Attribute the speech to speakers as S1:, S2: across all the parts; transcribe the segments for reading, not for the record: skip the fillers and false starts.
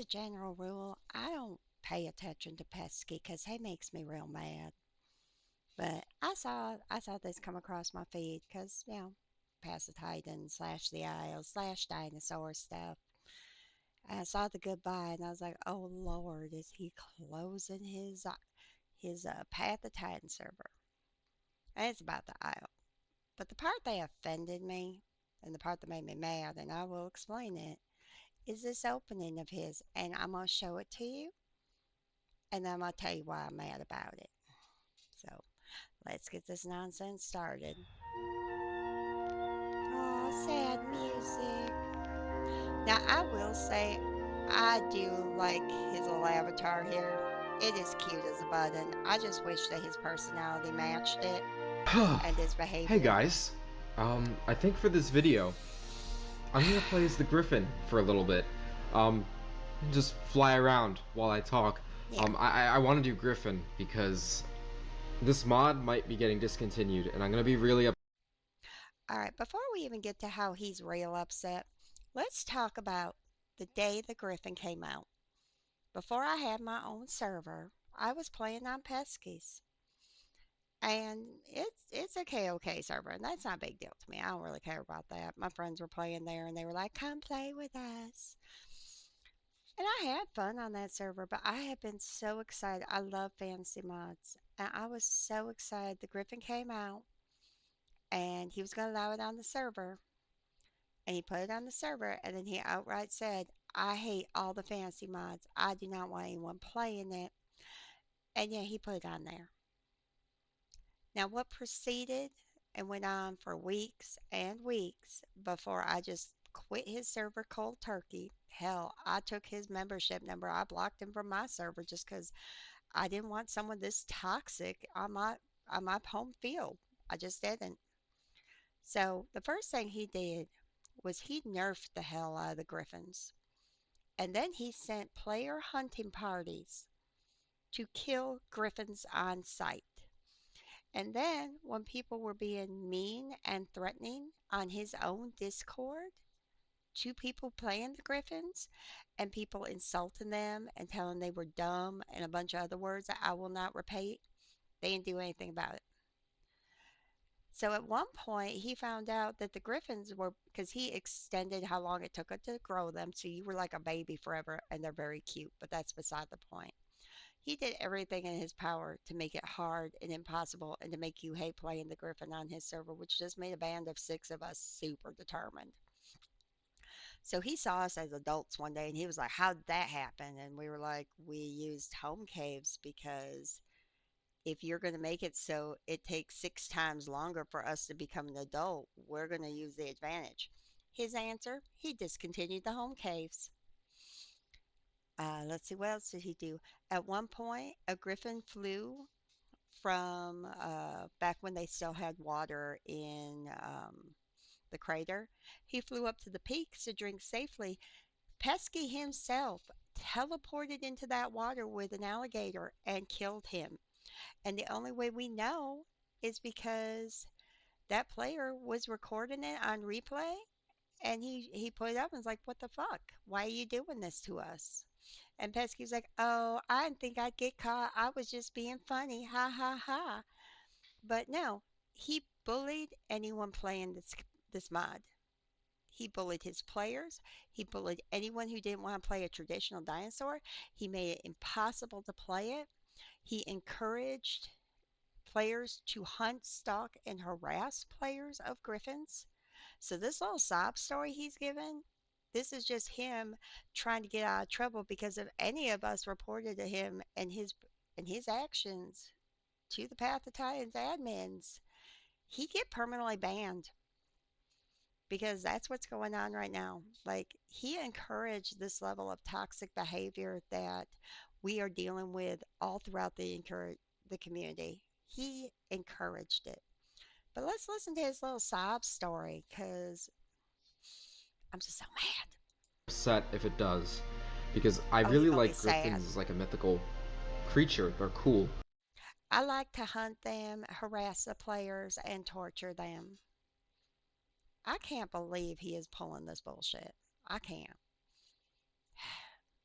S1: a general rule, I don't pay attention to Pesky because he makes me real mad. But I saw this come across my feed because past the Titan slash the Isles slash dinosaur stuff. And I saw the goodbye and I was like, oh Lord, is he closing his Path of Titan server? And it's about the Isle. But the part that offended me and the part that made me mad, and I will explain it, is this opening of his. And I'm going to show it to you and then I'm going to tell you why I'm mad about it. So let's get this nonsense started. Oh, sad music. Now, I will say, I do like his little avatar here. It is cute as a button. I just wish that his personality matched it and his
S2: Hey
S1: behavior.
S2: guys, I think for this video, I'm gonna play as the griffin for a little bit. Um, just fly around while I talk.
S1: Yeah.
S2: I want to do griffin because this mod might be getting discontinued, and I'm gonna be really up.
S1: All right, before we even get to how he's real upset, let's talk about the day the Griffin came out. Before I had my own server, I was playing on Pesky's. And it's a KOK server, and that's not a big deal to me. I don't really care about that. My friends were playing there, and they were like, "Come play with us." And I had fun on that server, but I have been so excited. I love fantasy mods, and I was so excited. The Griffin came out, and he was going to allow it on the server, and he put it on the server, and then he outright said, "I hate all the fantasy mods. I do not want anyone playing it." And yeah, he put it on there. Now, what proceeded and went on for weeks and weeks before I just quit his server cold turkey. Hell, I took his membership number. I blocked him from my server just because I didn't want someone this toxic on my home field. I just didn't. So the first thing he did was he nerfed the hell out of the Griffins. And then he sent player hunting parties to kill Griffins on sight. And then when people were being mean and threatening on his own Discord to people playing the Griffins and people insulting them and telling they were dumb and a bunch of other words that I will not repeat, they didn't do anything about it. So at one point, he found out that the Griffins were, because he extended how long it took it to grow them. So you were like a baby forever, and they're very cute, but that's beside the point. He did everything in his power to make it hard and impossible and to make you hate playing the Griffin on his server, which just made a band of six of us super determined. So he saw us as adults one day and he was like, "How did that happen?" And we were like, "We used home caves because if you're going to make it so it takes 6 times longer for us to become an adult, we're going to use the advantage." His answer, he discontinued the home caves. Let's see, what else did he do? At one point, a griffin flew from back when they still had water in the crater. He flew up to the peaks to drink safely. Pesky himself teleported into that water with an alligator and killed him. And the only way we know is because that player was recording it on replay and he put it up and was like, "What the fuck? Why are you doing this to us?" And Pesky's like, "Oh, I didn't think I'd get caught. I was just being funny. Ha ha ha." But no, he bullied anyone playing this mod. He bullied his players. He bullied anyone who didn't want to play a traditional dinosaur. He made it impossible to play it. He encouraged players to hunt, stalk, and harass players of Griffins. So this little sob story he's given, this is just him trying to get out of trouble because if any of us reported to him and his actions to the Path of Titans admins, he get permanently banned because that's what's going on right now. Like he encouraged this level of toxic behavior that we are dealing with all throughout the community. He encouraged it. But let's listen to his little sob story because I'm just so mad.
S2: Upset if it does, because I
S1: Oh, you're
S2: really
S1: gonna be
S2: like
S1: sad.
S2: griffins as like a mythical creature. They're cool.
S1: I like to hunt them, harass the players, and torture them. I can't believe he is pulling this bullshit. I can't.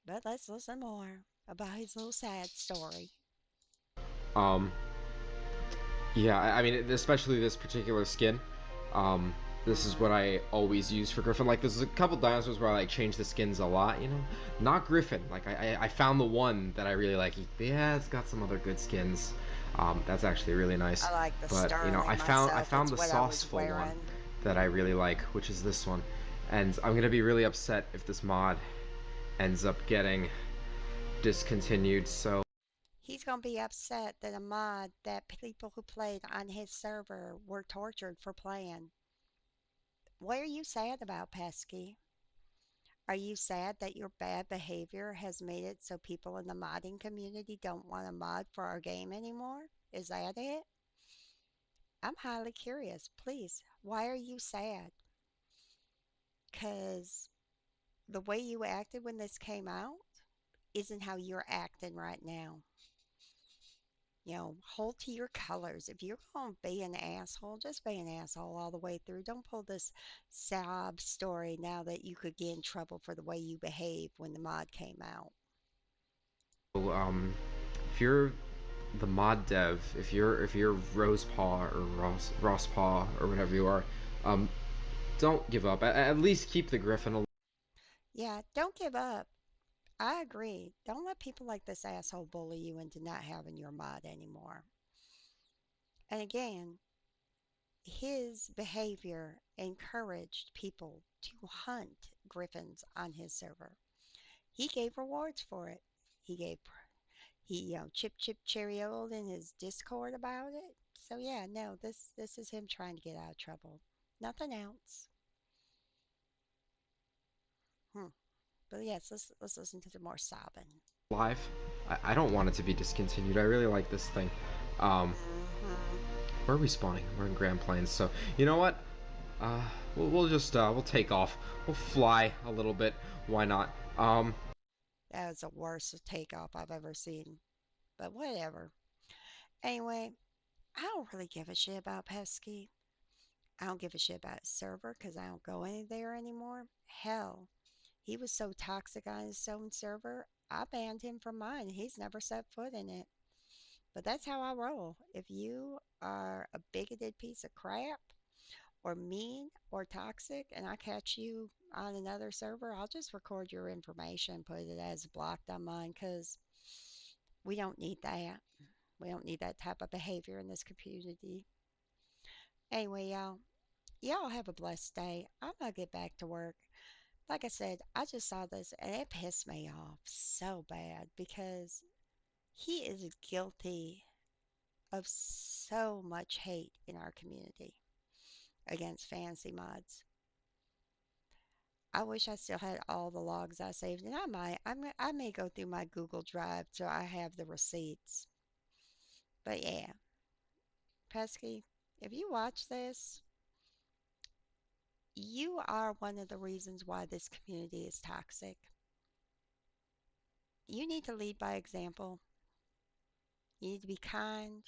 S1: But let's listen more about his little sad story.
S2: Um, Yeah, I mean, especially this particular skin. Um, this is what
S1: Mm-hmm.
S2: I always use for Griffin. Like, there's a couple dinosaurs where I like change the skins a lot. Not Griffin. Like, I found the one that I really like. Yeah, it's got some other good skins. That's actually really nice.
S1: I like the
S2: But I
S1: sterling
S2: found I
S1: myself.
S2: found
S1: It's
S2: the
S1: what I was
S2: sauceful one
S1: wearing.
S2: that I really like, which is this one. And I'm gonna be really upset if this mod ends up getting discontinued. So
S1: He's going to be upset that a mod that people who played on his server were tortured for playing. What are you sad about, Pesky? Are you sad that your bad behavior has made it so people in the modding community don't want to mod for our game anymore? Is that it? I'm highly curious. Please, why are you sad? Because the way you acted when this came out isn't how you're acting right now. Hold to your colors. If you're going to be an asshole, just be an asshole all the way through. Don't pull this sob story now that you could get in trouble for the way you behaved when the mod came out.
S2: if you're the mod dev, if you're Rosepaw or Rosspaw or whatever you are, um, don't give up. At least keep the Griffin alive.
S1: Yeah, don't give up. I agree. Don't let people like this asshole bully you into not having your mod anymore. And again, his behavior encouraged people to hunt griffins on his server. He gave rewards for it. He gave chip cheerio in his Discord about it. So yeah, no, this is him trying to get out of trouble. Nothing else. Hmm. But yes, let's listen to the more sobbing.
S2: I don't want it to be discontinued. I really like this thing. Um,
S1: Hmm.
S2: where are we spawning? We're in Grand Plains. So you know what? Uh, we'll just we'll take off. We'll fly a little bit. Why not?
S1: That was the worst takeoff I've ever seen. But whatever. Anyway, I don't really give a shit about Pesky. I don't give a shit about his server because I don't go in there anymore. Hell, he was so toxic on his own server, I banned him from mine. He's never set foot in it. But that's how I roll. If you are a bigoted piece of crap or mean or toxic and I catch you on another server, I'll just record your information, put it as blocked on mine because we don't need that. We don't need that type of behavior in this community. Anyway, y'all have a blessed day. I'm gonna get back to work. Like I said, I just saw this and it pissed me off so bad because he is guilty of so much hate in our community against fantasy mods. I wish I still had all the logs I saved, and I may go through my Google Drive so I have the receipts. But yeah, Pesky, if you watch this, you are one of the reasons why this community is toxic. You need to lead by example. You need to be kind.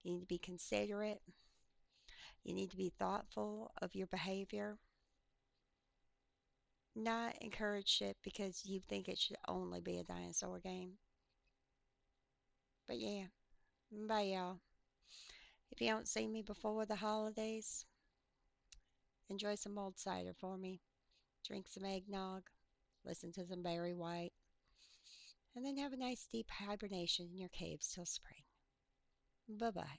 S1: You need to be considerate. You need to be thoughtful of your behavior. Not encourage shit because you think it should only be a dinosaur game. But yeah, bye y'all. If you don't see me before the holidays, enjoy some mulled cider for me. Drink some eggnog. Listen to some Barry White. And then have a nice deep hibernation in your caves till spring. Bye bye.